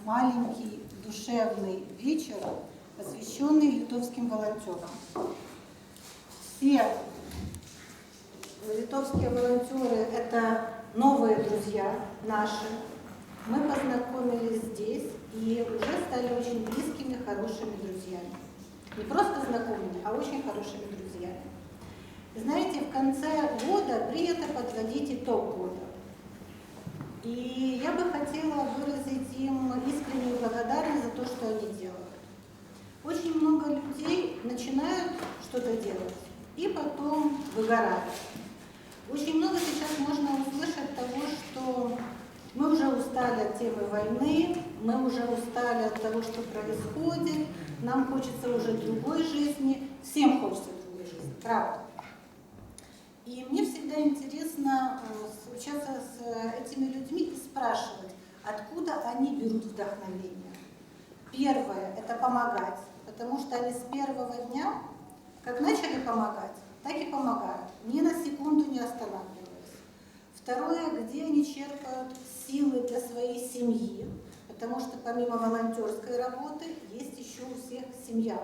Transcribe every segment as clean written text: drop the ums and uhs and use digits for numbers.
маленький душевный вечер, посвященный литовским волонтерам. Все литовские волонтеры – это новые друзья наши. Мы познакомились здесь и уже стали очень близкими, хорошими друзьями. Не просто знакомыми, а очень хорошими друзьями. Знаете, в конце года принято подводить итог года. И я бы хотела выразить им искреннюю благодарность за то, что они делают. Очень много людей начинают что-то делать и потом выгорают. Очень много сейчас можно услышать того, что мы уже устали от темы войны, мы уже устали от того, что происходит, нам хочется уже другой жизни, всем хочется другой жизни, правда. И мне всегда интересно общаться с этими людьми и спрашивать, откуда они берут вдохновение. Первое – это помогать, потому что они с первого дня, как начали помогать, так и помогают, ни на секунду не останавливаясь. Второе, где они черпают силы для своей семьи, потому что помимо волонтерской работы есть еще у всех семья.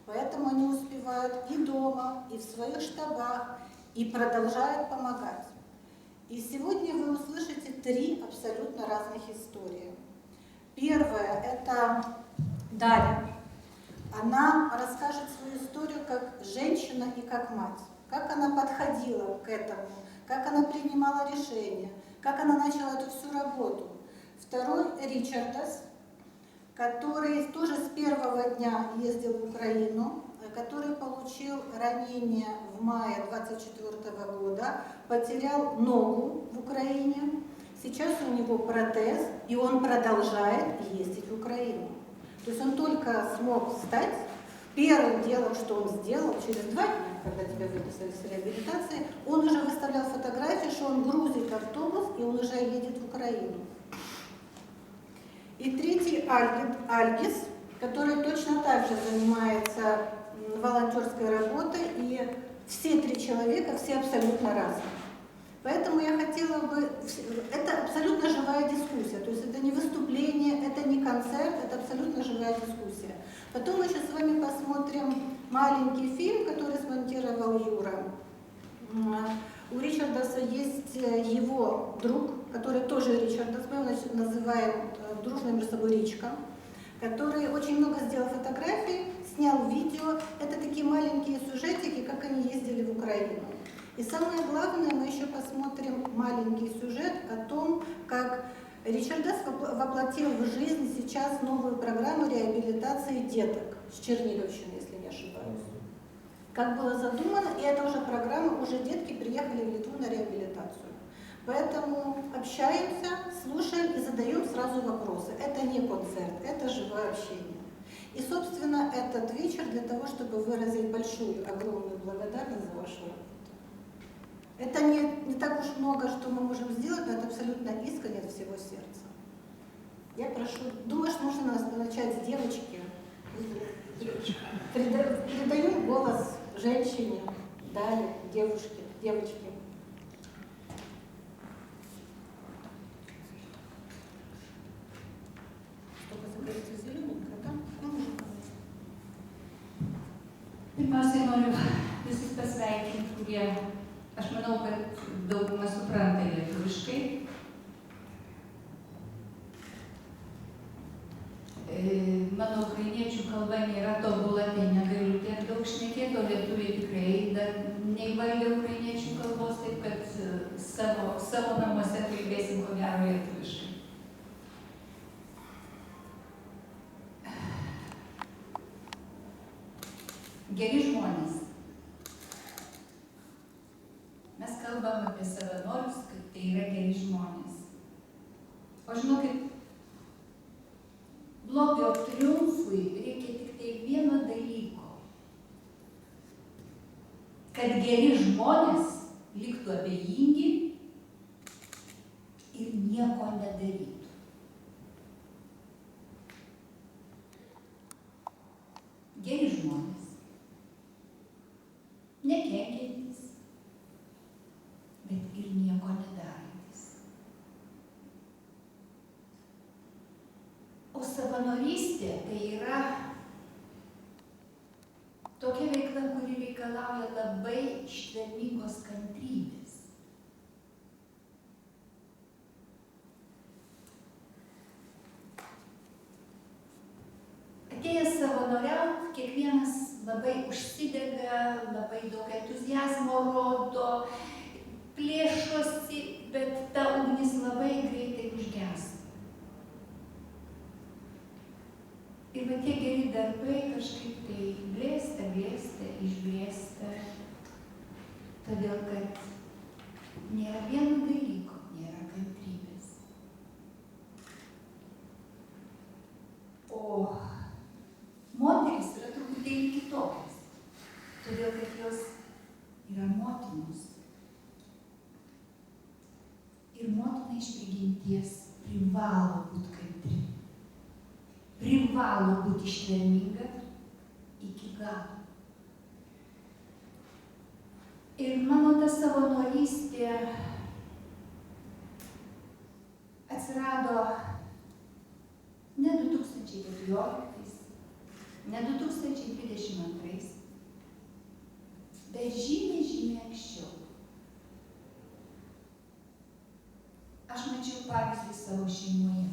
Поэтому они успевают и дома, и в своих штабах, и продолжают помогать. И сегодня вы услышите 3 абсолютно разных истории. Первая – это Дарья. Она расскажет свою историю как женщина и как мать. Как она подходила к этому, как она принимала решения, как она начала эту всю работу. Второй – Ричардас, который тоже с первого дня ездил в Украину, который получил ранение в мае 24 года, потерял ногу в Украине. Сейчас у него протез, и он продолжает ездить в Украину. То есть он только смог встать. Первым делом, что он сделал, через 2 дня, когда тебя выписали с реабилитации, он уже выставлял фотографии, что он грузит автобус, и он уже едет в Украину. И третий Альгис, который точно так же занимается волонтерской работой, и все 3 человека, все абсолютно разные. Поэтому я хотела бы... Это абсолютно живая дискуссия, то есть это не выступление, это не концерт, это абсолютно живая дискуссия. Потом мы сейчас с вами посмотрим маленький фильм, который смонтировал Юра. У Ричардаса есть его друг, который тоже Ричардас, мы его называем дружно между собой Ричка, который очень много сделал фотографий, снял видео. Это такие маленькие сюжетики, как они ездили в Украину. И самое главное, мы еще посмотрим маленький сюжет о том, как Ричардас воплотил в жизнь сейчас новую программу реабилитации деток с Черниговщины, если не ошибаюсь. Как было задумано, и эта уже программа, уже детки приехали в Литву на реабилитацию. Поэтому общаемся, слушаем и задаем сразу вопросы. Это не концерт, это живое общение. И, собственно, этот вечер для того, чтобы выразить большую, огромную благодарность за вашу работу. Это не так уж много, что мы можем сделать, но это абсолютно искренне от всего сердца. Я прошу, думаю, что нужно начать с девочки. Передаю голос женщине, Дарье, девочке. Pirmiausiai noriu visus pasveikinti, kurie, aš manau, kad dauguma supranta lietuviškai. Mano ukrainiečių kalba nėra tobula, tai negaliu tiek daug šnekėti, o lietuviai tikrai dar neįvaldė ukrainiečių kalbos, taip kad savo namuose kalbėsim ko gero lietuviškai. Geri žmonės. Mes kalbam apie savanorius, kad tai yra geri žmonės. O žinokit, blogio triumfui reikia tik tai vieno dalyko. Kad geri žmonės liktų abejingi ir nieko nedarytų. Geri žmonės. Nekenkiantys, bet ir nieko nedarantis. savanorystė tai yra tokia veikla, kuri reikalauja labai ištvermingos kantrybės. Atėjęs savanoriauti, kiekvienas labai užsidega, labai daug entuziazmo rodo, plėšosi, bet ta ugnis labai greitai užgęsta. Ir va tie geri darbai kažkaip tai blėsta, išblėsta, todėl kad nėra vieno dalyko, nėra kantrybės. O moterys yra truputėlį kitokios, todėl kad jos yra motinos. Ir motina iš prigimties privalo būti kantri. Privalo būti ištverminga iki galo. Ir mano ta savanorystė atsirado ne 2014, ne 2022, bet žymiai anksčiau. Aš mačiau pavyzdį savo šeimoje.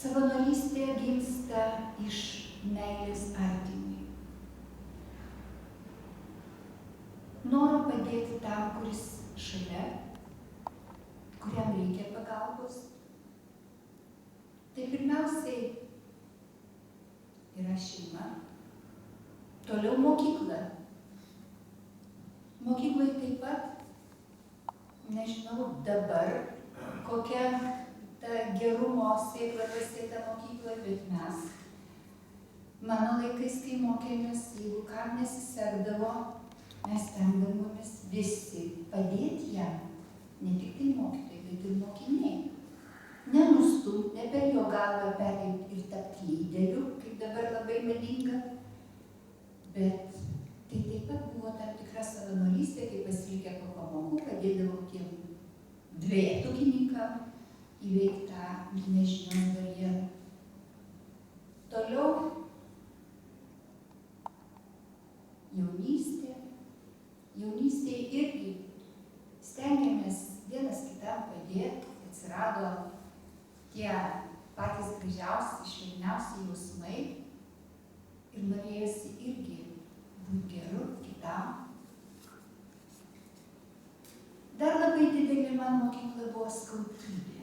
Savanorystė gimsta iš meilės artimui. Noro padėti tam, kuris šalia, kuriam reikia pagalbos. Tai pirmiausiai yra šeima, toliau mokykla. Mokykloje taip pat, nežinau dabar, kokia ta gerumo sėkla pasėta mokykloje, bet mes, mano laikais, kai mokėmės, jeigu kam nesisekdavo, mes stengdavomės visi padėti jam, ne tik tai mokytojai, bet ir mokiniai. Nenustumti, ne per jo galvą perimti ir tapti lyderiu, kaip dabar labai madinga, bet tai taip pat buvo tam tikra savanorystė, kai pasilikę po pamokų padėdavo tiem dvejetukininkam įveikti tą nežinios barjerą. Toliau jaunystė. Jaunystėje irgi stengiamės vienas kitam padėti, atsirado tie patys gražiausi, švelniausi jausmai ir norėjosi irgi būti geru kitam. Dar labai didelė man mokykla buvo skautybė.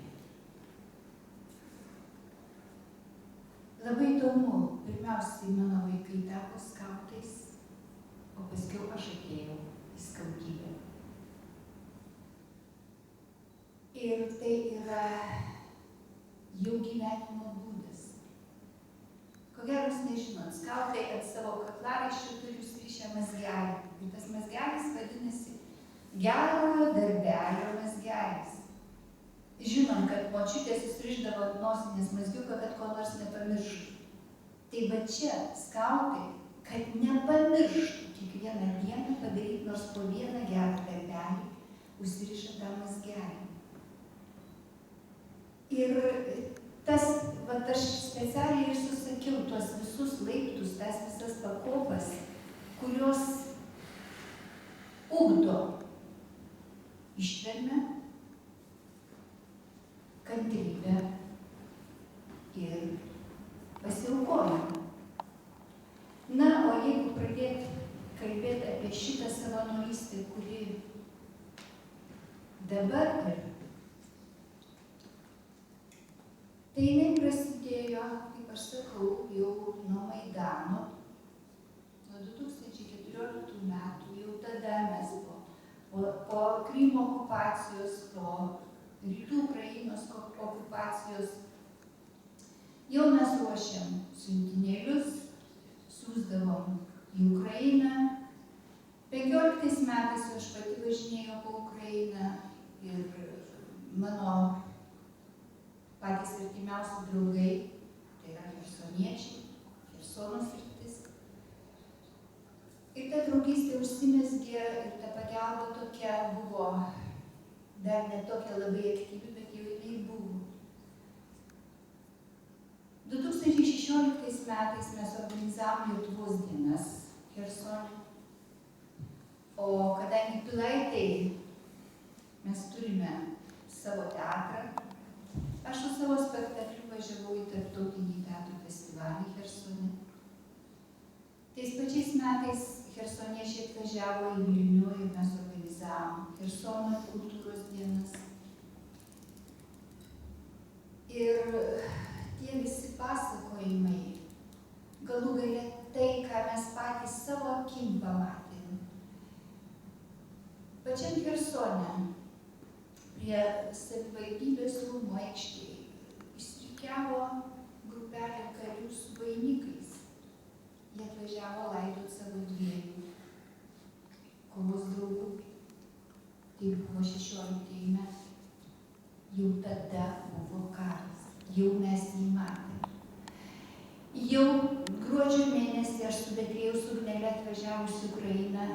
Labai įdomu, pirmiausiai mano vaikai tapo skautais, o paskiau aš atėjau į skautybę. Ir tai yra jau gyvenimo būdas. Ko gero, jūs nežinot, skautai ant savo kaklaraiščių turi užsirišę mazgelį. Ir tas mazgelis vadinasi gerojo darbelio mazgelis. Žinom, kad močiutės susirišdavo ant nosinės mazgiuką, kad ko nors nepamirštų. Tai va čia skautai, kad nepamirštų kiekvieną dieną padaryti nors po vieną gerą darbelį, užsiriša tą mazgelį. Ir tas, va aš specialiai ir susakiau tuos visus laiptus, tas visas pakopas, kurios ugdo ištvermę, kantrybę ir pasiaukojimą. Na, o jeigu pradėti kalbėti apie šitą savanorystę, kuri dabar yra, tai jinai prasidėjo, kaip aš sakau, jau nuo Maidano, nuo 2014 metų, jau tada mes po Krymo okupacijos, po Rytų Ukrainos okupacijos, jau mes ruošiam siuntinėlius, siųsdavom į Ukrainą. 15 metais aš pati važinėjau po Ukrainą ir mano patys artimiausi draugai, tai yra chersoniečiai, Chersono sritis. Ir ta draugystė užsimezgė ir ta pagalba tokia buvo dar ne tokia labai aktyvi, bet jau jinai buvo. 2016 metais mes organizavom Lietuvos dienas Chersone, o kadangi Pilaitėj mes turime savo teatrą, aš su savo spektakliu važiavau į tarptautinį teatrų festivalį Chersone. Tais pačiais metais chersoniečiai atvažiavo į Vilnių ir mes organizavom Chersono kultūros dienas. Ir tie visi pasakojimai, galų gale tai, ką mes patys savo akim pamatėm. Pačiam Chersone, prie savivaldybės rūmų aikštėje, išsirikiavo grupelė karių su vainikais. Jie atvažiavo laidot savo dviejų kovos draugų. Tai buvo 16 metai. Jau tada buvo karas. Jau mes jį matėme. Jau gruodžio mėnesį aš su Betliejaus ugnele atvažiavusi į Ukrainą,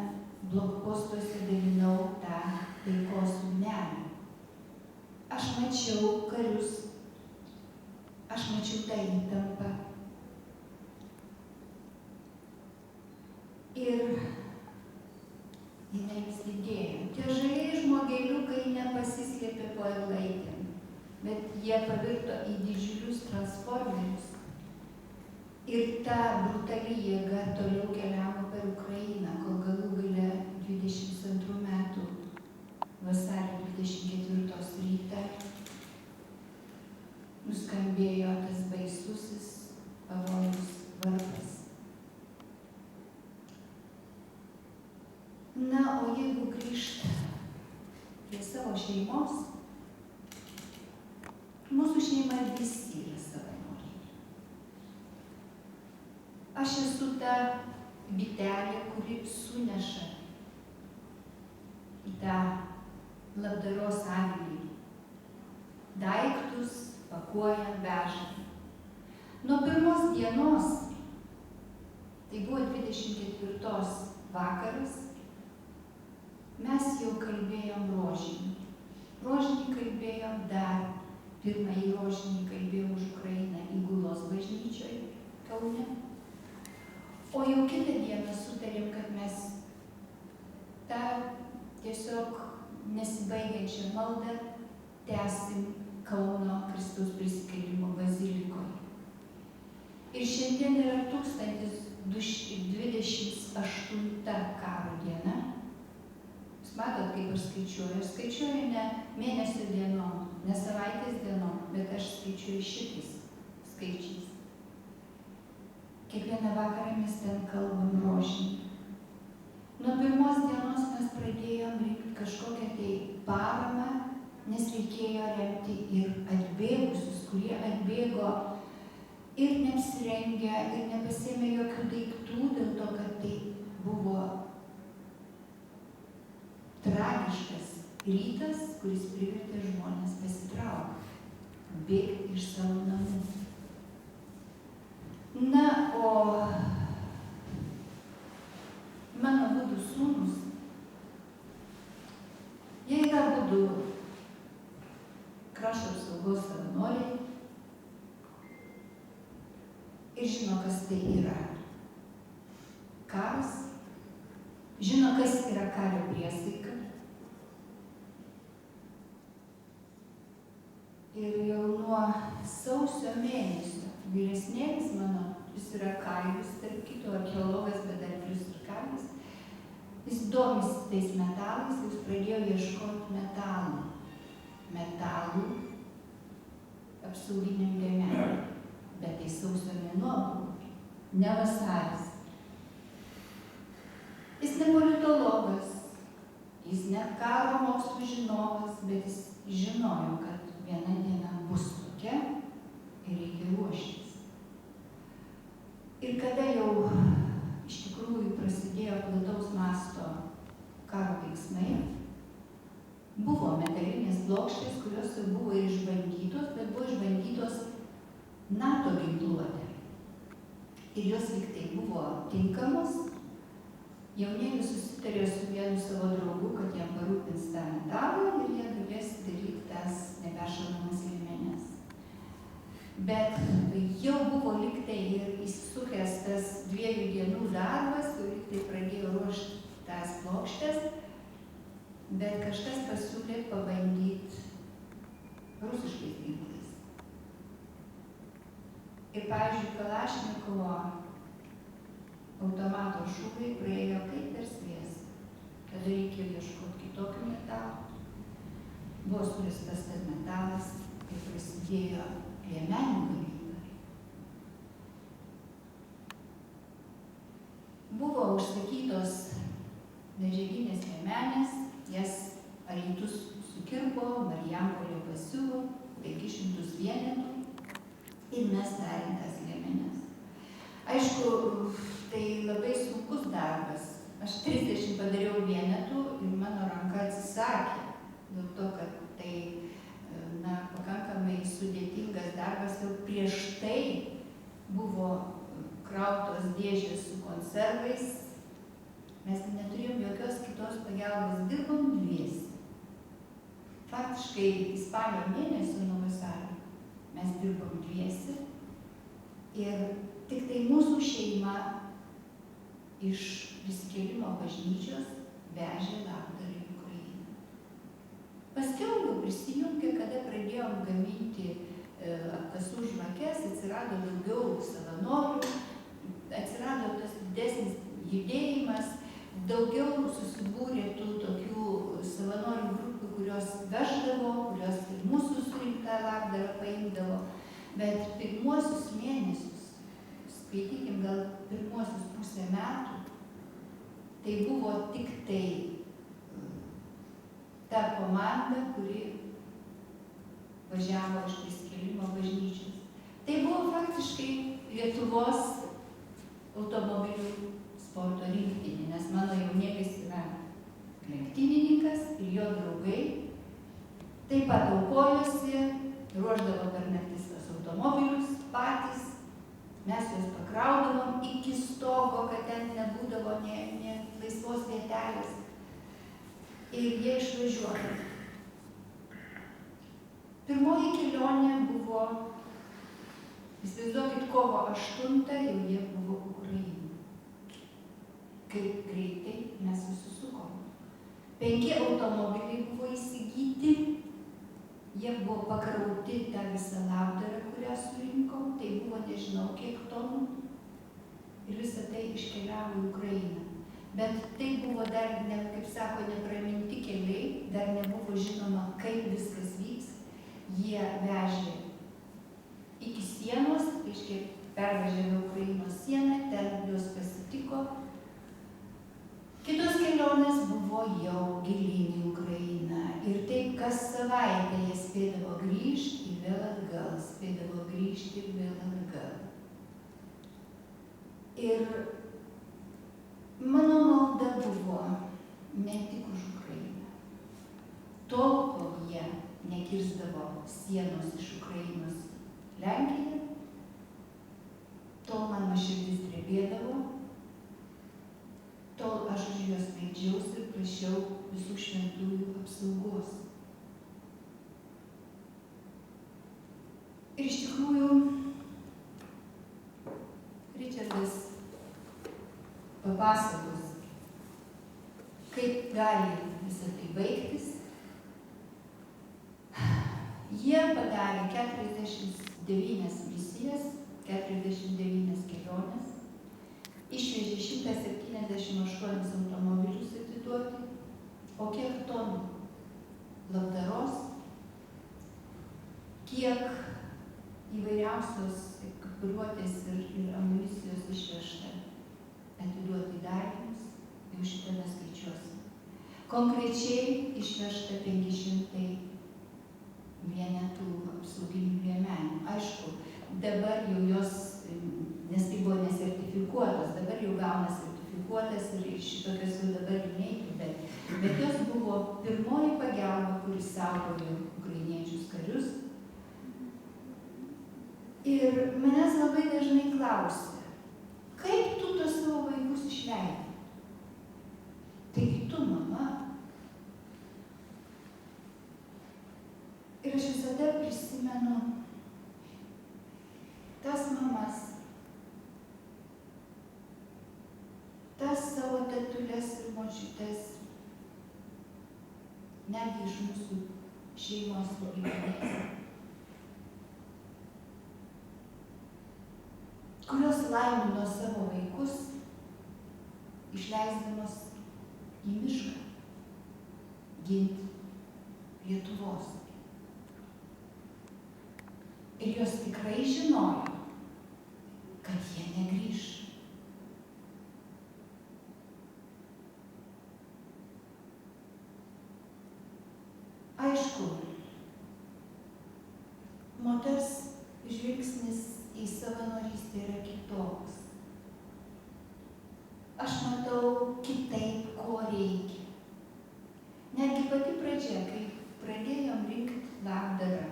blokpostuose dalinau tą taikos ugnelę. Aš mačiau karius, aš mačiau tą įtampą. Ir jinai vis didėjo. Tie žaliai žmogeliukai nepasislėpė po eglaitėm, bet jie pavirto į didžiulius transformerius. Ir ta brutali jėga toliau keliavo per Ukrainą, kol galų gale 22 metų vasario 24 rytą nuskambėjo tas baisusis pavojus varpas. Na, o jeigu grįžt prie savo šeimos, mūsų šeima visi yra savanoriai. Aš esu ta bitelė, kuri suneša į tą labdaros avilį daiktus, pakuojant, vežant. Nuo pirmos dienos, tai buvo 24 vakaras, mes jau kalbėjom rožinį. Rožinį kalbėjom dar, pirmąjį rožinį kalbėjom už Ukrainą Įgulos bažnyčioje Kaune. O jau kitą dieną sutarėm, kad mes tą tiesiog nesibaigiančią maldą tęsim Kauno Kristaus prisikėlimo bazilikoje. Ir šiandien yra 1028 karo diena. Jūs matot, kaip aš skaičiuoju. Aš skaičiuoju ne mėnesio dienom, ne savaitės dienom, bet aš skaičiuoju šitais skaičiais. Kiekvieną vakarą mes ten kalbam rožinį. Nuo pirmos dienos mes pradėjom rinkti kažkokią tai paramą, nes reikėjo remti ir atbėgusius, kurie atbėgo ir neapsirengę, ir nepasiėmė jokių daiktų, dėl to, kad tai buvo tragiškas rytas, kuris privertė žmonės pasitraukti, bėgti iš savo namų. Na, o mano abudu sūnus, jie yra abudu krašto apsaugos savanoriai ir žino, kas tai yra karas, žino, kas yra kario priesaika. Ir jau nuo sausio mėnesio vyresnėlis mano, jis yra karis, tarp kito archeologas, bet dar plius ir karis, jis domisi tais metalais, jis pradėjo ieškoti metalų apsauginiam liemenėm. Bet tai sausio mėnuo buvo, ne vasaris. Jis ne politologas, jis ne karo mokslų žinovas, bet jis žinojo, kad viena diena bus tokia ir reikia ruoštis. Ir kada jau iš tikrųjų prasidėjo plataus masto karo veiksmai, buvo metalinės plokštės, kurios jau buvo ir išbandytos, bet buvo išbandytos NATO ginkluotė. Ir jos lyg tai buvo tinkamos. Jaunieji susitarė su vienu savo draugu, kad jam parūpins tą metalą ir jie galės Bet jau buvo liktai ir įsisukęs tas 2 dienų darbas, jau liktai pradėjo ruošti tas plokštes, bet kažkas pasiūlė pabandyti rusiškais ginklais. Ir, pavyzdžiui, Kalašnikovo automato šūviai praėjo kaip per sviestą. Tada reikėjo ieškoti kitokių metalų. Buvo suristas tas metalas ir prasidėjo liemenių gamyba. Buvo užsakytos medžiaginės liemenės, jas Alytus sukirpo, Marijampolė pasiuvo 500 vienetų ir mes darėm tas liemenes. Aišku, tai labai sunkus darbas. Aš 30 padariau vienetų ir mano ranka atsisakė, dėl to, kad tai pakankamai sudėtingas darbas. Jau prieš tai buvo krautos dėžės su konservais. Mes neturėjom jokios kitos pagalbos, dirbom dviesi. Faktiškai spalio mėnesio nuo vasario mes dirbom dviesi ir tik tai mūsų šeima iš Prisikėlimo bažnyčios vežė labdarą į Ukrainą. Paskiau jau prisijungė, kada pradėjom gaminti apkasų žvakes, atsirado daugiau savanorių, atsirado tas didesnis judėjimas, daugiau susibūrė tų tokių savanorių grupių, kurios veždavo, kurios ir mūsų surinktą labdarą paimdavo. Bet pirmuosius mėnesius, skaitykim, gal pirmuosius pusę metų, tai buvo tik tai ta komanda, kuri važiavo iš Prisikėlimo bažnyčios. Tai buvo faktiškai Lietuvos automobilių sporto rinktinė, nes mano jaunėlis yra lenktynininkas ir jo draugai taip pat aukojosi, ruošdavo per naktis tas automobilius patys, mes juos pakraudavom iki stogo, kad ten nebūdavo nė laisvos vietelės. Ir jie išvažiuodavo. Pirmoji kelionė buvo, įsivaizduokit, kovo 8 jau jie buvo Ukrainoje. Kaip greitai mes susisukom. 5 automobiliai buvo įsigyti, jie buvo pakrauti tą visą labdarą, kurią surinkom, tai buvo nežinau kiek tonų ir visą tai iškeliavo į Ukrainą. Bet tai buvo dar, kaip sako, nepraminti keliai, dar nebuvo žinoma, kaip viskas vyks. Jie vežė iki sienos, reiškia, pervažiavo Ukrainos sieną, ten juos pasitiko. Kitos kelionės buvo jau gilyn į Ukrainą. Ir taip kas savaitę jie spėdavo grįžti ir vėl atgal, spėdavo grįžti ir vėl atgal. Ir mano malda buvo ne tik už Ukrainą. Tol, kol jie nekirsdavo sienos iš Ukrainos Lenkiją, tol mano širdis drebėdavo, tol aš už juos meldžiausi ir prašiau visų šventųjų apsaugos. Ir iš tikrųjų, Ričardas papasakos, kaip gali visą tai baigtis. Jie padarė 49 misijas, 49 keliones, išvežė 178 automobilius atiduoti, o kiek tonų labdaros, kiek įvairiausios ginkluotės ir amunicijos išvežta atiduoti dalinius, jau šitą neskaičiuosim. Konkrečiai išvežta 500 vienetų apsauginių liemenių. Aišku, dabar jau jos, nes tai buvo nesertifikuotos, dabar jau gauna sertifikuotas ir šitokios jau dabar neįtų, bet jos buvo pirmoji pagalba, kuris saugojo ukrainiečius karius. Ir manęs labai dažnai klausia, kaip tu tos savo vaikus išleidai? Taigi tu, mama. Ir aš visada prisimenu močiutės, netgi iš mūsų šeimos giminės, kurios laimino savo vaikus, išleisdamos į mišką ginti Lietuvos. Ir jos tikrai žinojo, kad jie negrįš. Aišku, moters žvilgsnis į savanorystę yra kitoks. Aš matau kitaip, ko reikia. Netgi pati pradžia, kai pradėjom rinkti labdarą,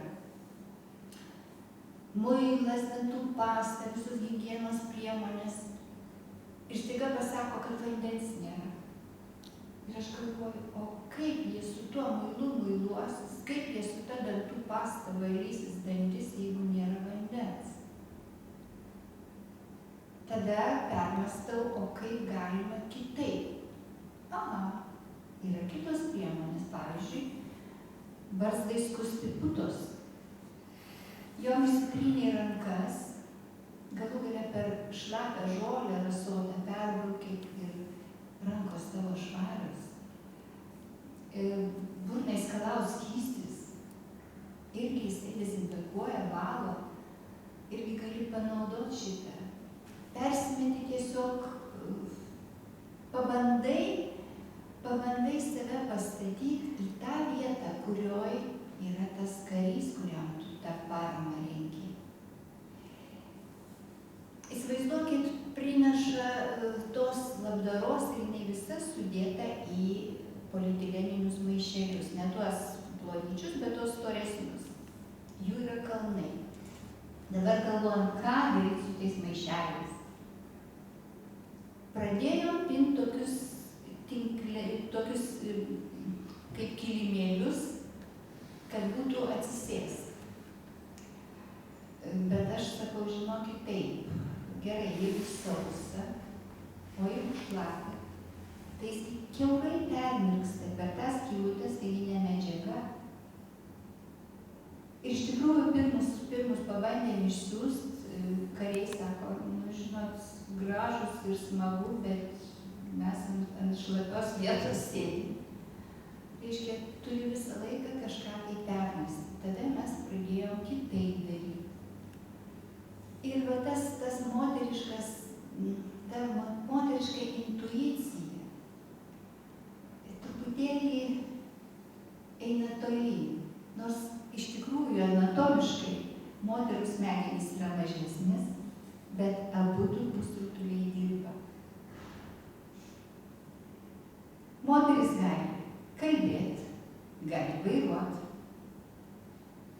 muilas, dantų pasta, visus higienos priemonės, ir staiga pasako, kad vandens nėra. Ir aš galvoju, o kaip jie su tuo muilu muiluosis, kaip jie su ta dantų pasta valysis dantis, jeigu nėra vandens. Tada permastau, o kaip galima kitaip. Aha, yra kitos priemonės, pavyzdžiui, barzdai skusti putos. Jom įsitrynė rankas, galų galia per šlapią žolę rasotą perbraukė ir rankos tavo švarios. Burnai skalaus skystis, irgi jisai dezinfekuoja, valo, irgi gali panaudoti šitą. Persimeti tiesiog, pabandai save pastatyti į tą vietą, kurioj yra tas karys, kuriam tu tą paramą reikia. Įsivaizduokit, prineša tos labdaros ir ne visa sudėta į polietileninius maišelius, ne tuos plonyčius, bet tuos storesnius. Jų yra kalnai. Dabar galvojam, ką daryti su tais maišeliais. Pradėjom pinti tokius kaip kilimėlius, kad būtų atsisės. Bet aš sakau, žinokit, taip, gerai, jeigu sausa, o jeigu šlapia, tai jis kiaurai permirksta per tas skylutes, eilinė medžiaga. Ir iš tikrųjų, pirmus pabandėm išsiųst, kariai sako, žinot, gražus ir smagu, bet mes ant šlapios vietos sėdim. Reiškia, turi visą laiką kažką tai permesti. Tada mes pradėjom kitaip daryti. Ir va tas moteriškas, ta moteriška intuicija truputėlį eina tolyn. Nors iš tikrųjų anatomiškai moterų smegenys yra mažesnės, bet abudu pusrutuliai dirba. Moteris gali kalbėti, gali vairuoti.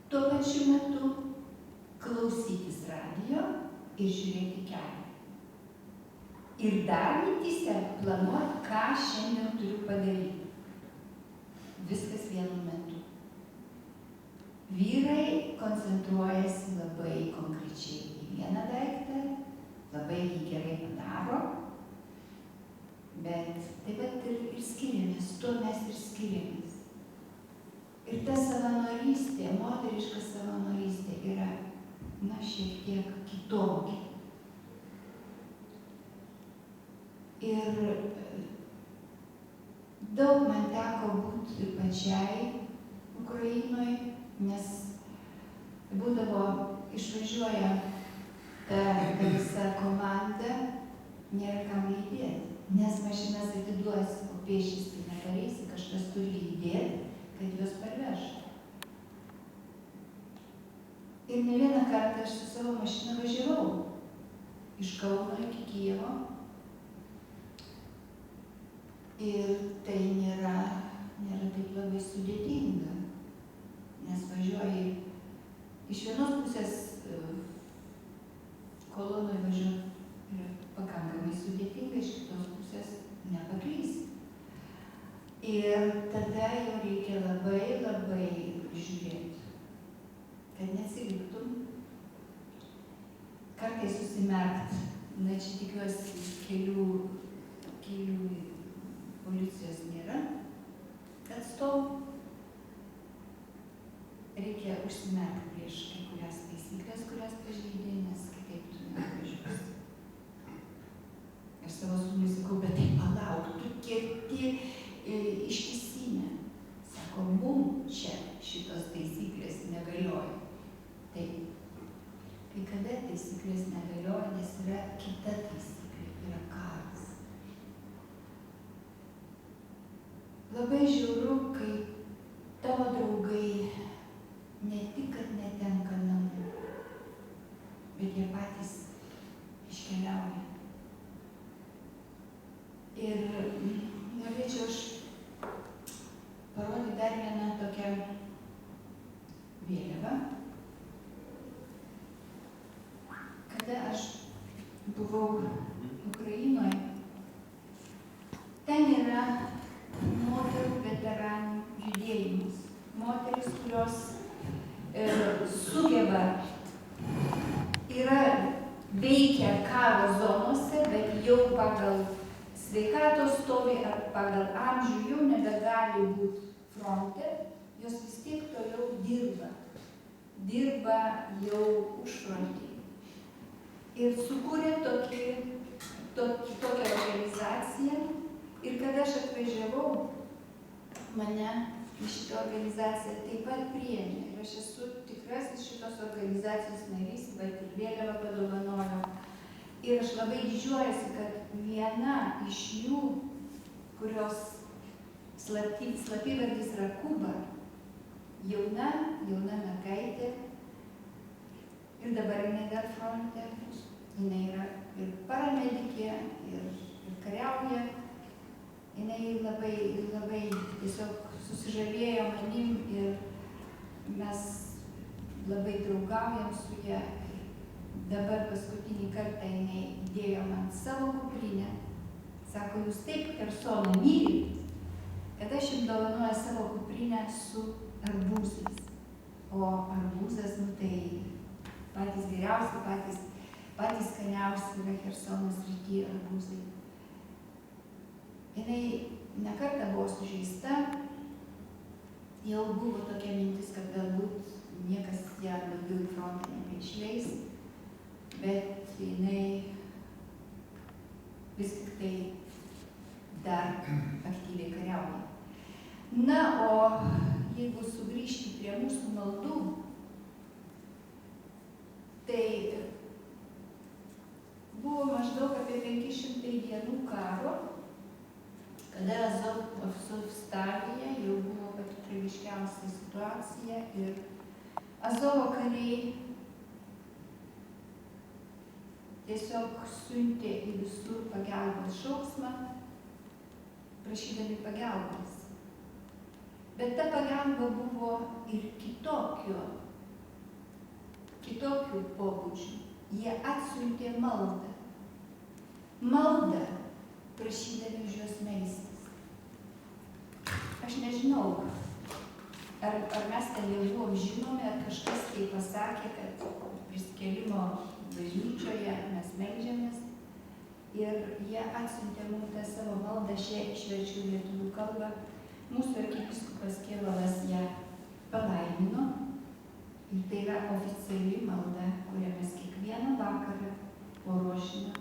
Tuo pačiu metu klausytis radijo ir žiūrėti kelią. Ir dar mintyse planuoti, ką šiandien turiu padaryti. Viskas vienu metu. Vyrai koncentruojasi labai konkrečiai į vieną daiktą, labai jį gerai padaro, bet taip pat ir skiriamės, tuo mes ir skiriamės. Ir ta savanorystė, moteriška savanorystė yra, šiek tiek kitokia. Ir daug man teko būti pačiai Ukrainoje, nes būdavo išvažiuoja ta visa komanda, nėra kam lydėti, nes mašinas atiduosi, o pėsčiais tai nepareisi, kažkas turi lydėti, kad juos parvežtų. Ir ne vieną kartą aš su savo mašina važiavau iš Kauno iki Kijevo. Ir tai nėra taip labai sudėtinga, nes važiuoji iš vienos pusės kolonoj važiuoti yra pakankamai sudėtinga, iš kitos pusės nepaklysi. Ir tada jau reikia labai žiūrėti, kad neatsiliktum, kartais susimerkt. Na, čia tikiuosi kelių policijos reikia užsimerkti prieš kai kurias taisyklės, kurias pažeidė, nes kitaip tu nevažiuosi. Aš savo sūnui sakau, bet tai palauk, tu kerti ištisinę. Sako, mum čia šitos taisyklės negalioja. Taip. Kai kada taisyklės negalioja, nes yra kita taisyklė, yra karas. Labai žiauru, kai tavo draugai ne tik, kad netenka namų, bet jie patys iškeliauja. Ir norėčiau aš parodyti dar vieną tokią vėliavą. Kada aš buvau Ukrainoje, ten yra moterų veteranų judėjimas. Moteris, kurios sugeba, veikia karo zonose, bet jau pagal sveikatos stovi ar pagal amžių jau nebegali būti fronte, jos vis tiek toliau dirba. Dirba jau už frontį. Ir sukūrė tokią organizaciją. Ir kada aš atvažiavau, mane į šitą organizaciją taip pat priėmė. Ir aš esu tikrasis šitos organizacijos narys, bet ir vėliavą padovanojau. Ir aš labai didžiuojasi, kad viena iš jų, kurios slapyvardis yra Kuba, jauna mergaitė, ir dabar jinai dar fronte, jinai yra ir paramedikė, ir kariauja. Jinai labai tiesiog susižavėjo manim ir mes labai draugaujam su ją. Dabar paskutinį kartą jinai įdėjo man savo kuprinę. Sako, jūs taip Chersoną mylit, kad aš jums dovanoju savo kuprinę su arbūzais. O arbūzas, tai patys geriausi, patys skaniausi yra Chersono srity arbūzai. Jinai nekartą buvo sužeista, jau buvo tokia mintis, kad galbūt niekas ją daugiau į frontą nebeišleis, bet jinai vis tik tai dar aktyviai kariauja. Na, o jeigu sugrįžti prie mūsų maldų, tai buvo maždaug apie 500 dienų karo, kada Azovstalyje jau buvo pati tragiškiausia situacija ir Azovo kariai tiesiog siuntė į visur pagalbos šauksmą, prašydami pagalbos. Bet ta pagalba buvo ir kitokių pobūdžių. Jie atsiuntė maldą. Maldą, prašydami už juos melstis. Aš nežinau, ar mes ten jau buvom žinomi, ar kažkas tai pasakė, kad prisikėlimo bažnyčioje mes meldžiamės. Ir jie atsiuntė mums tą savo maldą, aš ją išverčiau į lietuvių kalbą. Mūsų arkivyskupas Kievalas ją palaimino. Ir tai yra oficiali malda, kurią mes kiekvieną vakarą po rožinio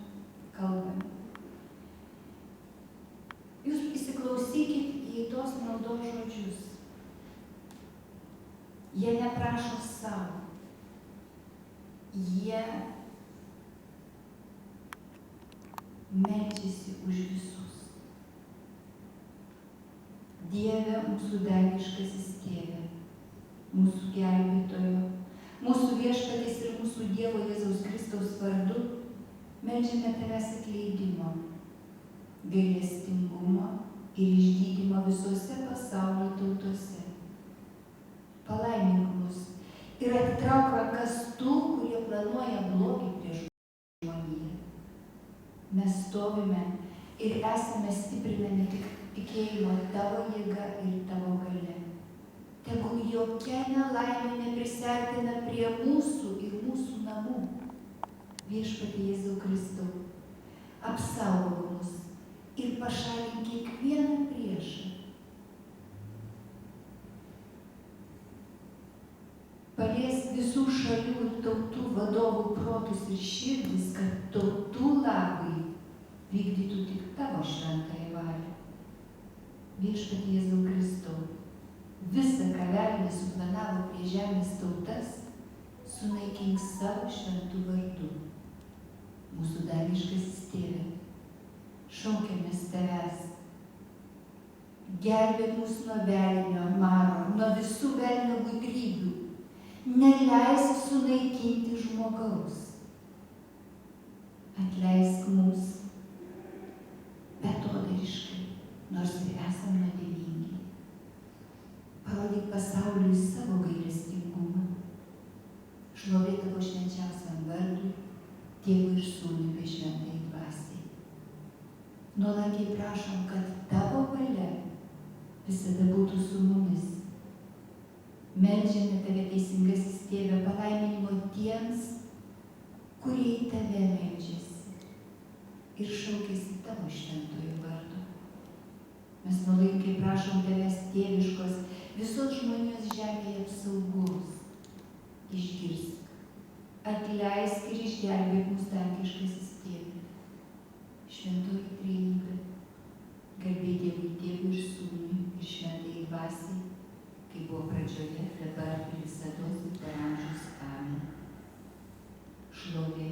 kalbame. Jūs įsiklausykit į tos maldos žodžius. Jie neprašo savo. Jie meldžiasi už visus. Dieve, mūsų dangiškasis Tėve, mūsų gelbėtojo, mūsų viešpaties ir mūsų Dievo Jėzaus Kristaus vardu, meldžiame Tavęs atleidimo, gailestingumo ir išgydymo visose pasaulio tautose. Palaimink mus ir atitrauk rankas tų, kurie planuoja blogį prieš žmoniją. Mes stovime ir esame stiprinami tik tikėjimo Tavo jėga ir Tavo galia. Tegul jokia nelaimė neprisartina prie mūsų ir mūsų namų. Viešpatie Jėzau Kristau, apsaugok mus ir pašalink kiekvieną priešą. visų šalių ir tautų vadovų protus ir širdis, kad tautų labui vykdytų tik tavo šventąją valią. Viešpatie Jėzau Kristau, visa, ką velnias suplanavo prie žemės tautas, sunaikink savo šventų vardu. Mūsų dangiškasis Tėve, šaukiamės tavęs. Gelbėk mus nuo velnio maro, nuo visų velnio gudrybių. Neleisi sunaikinti žmogaus. Atleisk mums betodariškai, nors ir esame nuodėmingi. Parodyk pasauliui savo gailestingumą. Šlovė tavo švenčiausiam vardui, Tėvui ir Sūnui bei Šventajai Dvasiai. Nuolankiai prašom, kad tavo valia visada būtų su mumis. Meldžiame tave, teisingasis Tėve, palaiminimo tiems, kurie į tave meldžiasi ir šaukiasi tavo šventojo vardo. Mes nuolankiai prašom tavęs, tėviškos, visos žmonijos žemėje apsaugos. Išgirsk, atleisk ir išgelbėk mus, dangiškasis Tėve. Šventoji Trejybė, garbė Dievui Tėvui ir Sūnui ir Šventajai Dvasiai, kaip buvo pradžioje, dabar ir visados ir per amžius. Amen. Šlovė,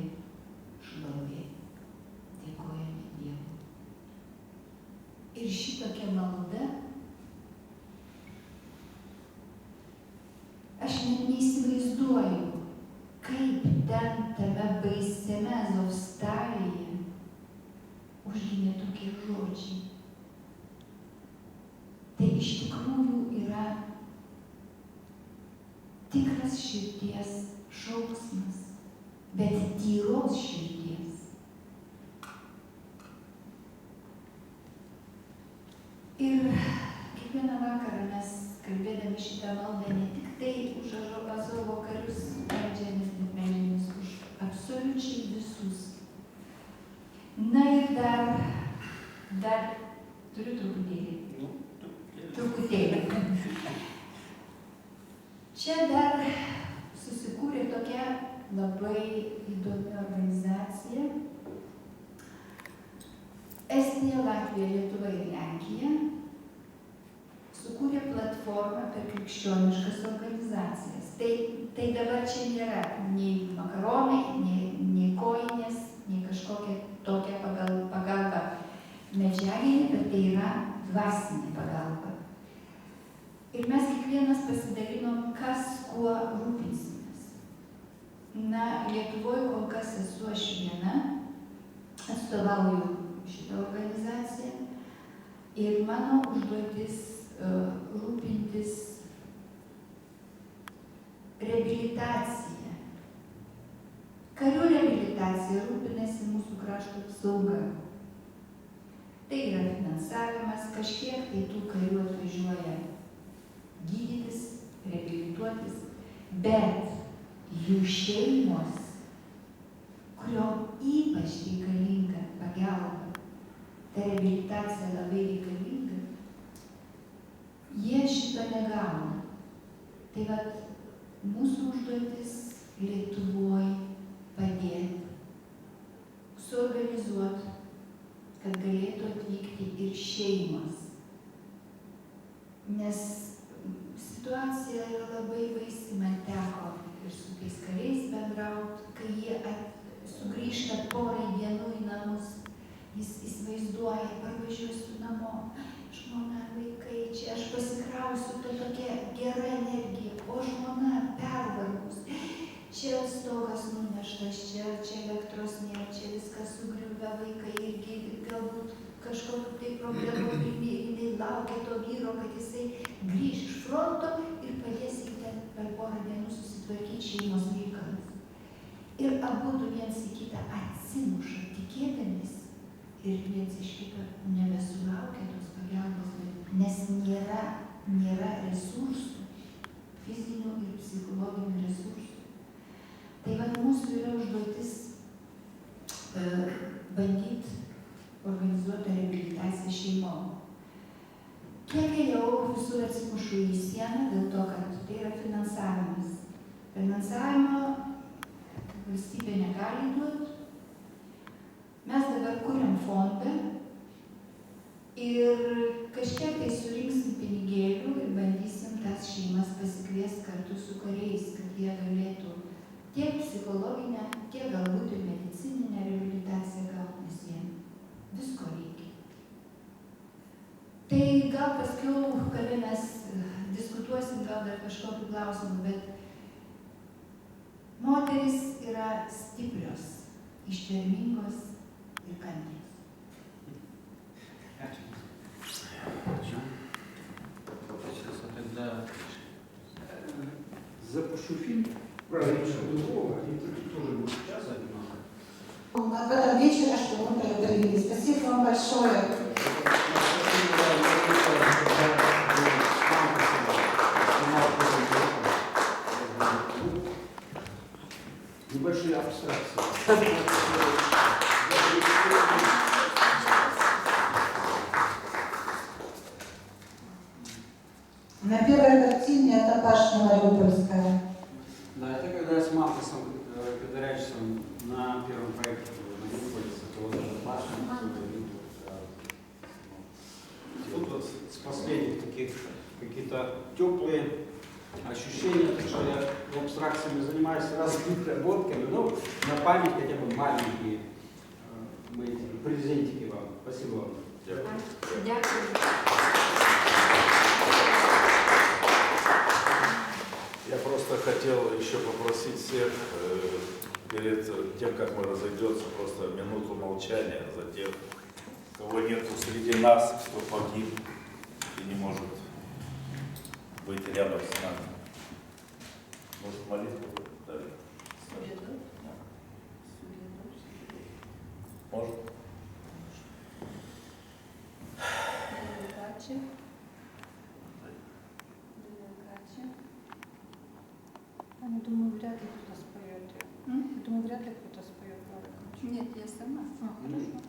šlovė, dėkojame Dievui. Ir šitokia malda, aš net neįsivaizduoju, kaip ten tame baisiame Azovstalyje užgimė tokie žodžiai. Tai iš tikrųjų yra tikras širdies šauksmas, bet tyros širdies. Ir kiekvieną vakarą mes, kalbėdami šitą maldą, ne tik tai už Azovo karius meldžiamės, bet meldžiamės už absoliučiai visus. Na ir dar turiu truputėlį. Čia dar susikūrė tokia labai įdomi organizacija. Estija, Latvija, Lietuva ir Lenkija sukūrė platformą per krikščioniškas organizacijas. Tai dabar čia nėra nei makaronai, nei kojinės, nei kažkokia tokia pagalba medžiaginė, bet tai yra dvasinė pagalba. Ir mes kiekvienas pasidalinom, kas kuo rūpinsimės. Na, Lietuvoje kol kas esu aš viena, atstovauju šitą organizaciją ir mano užduotis rūpintis reabilitacija. Karių reabilitacija rūpinasi mūsų krašto apsauga. Tai yra finansavimas, kažkiek tai tų karių atvažiuoja gydytis, reabilituotis, bet jų šeimos, kuriom ypač reikalinga pagalba, ta reabilitacija labai reikalinga, jie šito negauna. Tai vat mūsų užduotis Lietuvoje padėti, suorganizuoti, kad galėtų atvykti ir šeimos. Nes situacija yra labai baisi, man teko ir su tais kariais bendrauti, kai jie sugrįžta porai dienų į namus, jis įsivaizduoja, parvažiuosiu namo, žmona, vaikai, čia aš pasikrausiu, ta tokia gera energija, o žmona pervargus, čia stogas nuneštas, čia elektros nėra, čia viskas sugriuvę, vaikai irgi galbūt kažkokiu tai problemu, jinai laukia to vyro, kad jisai grįž iš fronto ir padės į ten per porą dienų susitvarkyti šeimos reikalus. Ir abudu viens į kitą atsimuša tikėdamis ir viens iš kito nebesulaukia tos pagalbos, nes nėra resursų, fizinių ir psichologinių resursų. Tai vat mūsų yra užduotis bandyti organizuoti reabilitaciją šeimom. Kiek jau visur atsimušu į sieną dėl to, kad tai yra finansavimas. Finansavimo valstybė negali duoti. Mes dabar kuriam fondą ir kažkiek tai surinksim pinigėlių ir bandysim tas šeimas pasikviesti kartu su kariais, kad jie galėtų tiek psichologinę, tiek galbūt ir medicininę reabilitaciją gauti, nes jiems visko reikia. Tai gal paskiau, kada mes diskutuosim, gal dar kažkokiu klausimu, bet moterys yra stiprios, ištvermingos ir kantrios. Ačiū. Сейчас тогда запущу фильм про Ильича Дубова, и тоже будет час немного. Об этом вечере, что мы преодолели. Спасибо вам большое. Небольшие абстракции. На первой картине это башня Мариупольская. Да, это когда я с Маркосом Федоровичем на первом проекте на Мариуполе, это вот эта башня. Тут вот с последних таких какие-то теплые ощущения, так что я абстракциями занимаюсь разными работками, но на память хотя бы маленькие мои презентики вам. Спасибо вам. Дякую. Я просто хотел еще попросить всех перед тем, как мы разойдемся, просто минуту молчания за тех, кого нету среди нас, кто погиб и не может быть рядом с нами. Может, молитву дали? Может? Я думаю, вряд ли кто-то споет. Я думаю, вряд ли кто-то споет. Нет, я сама. Хорошо.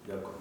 Дякую.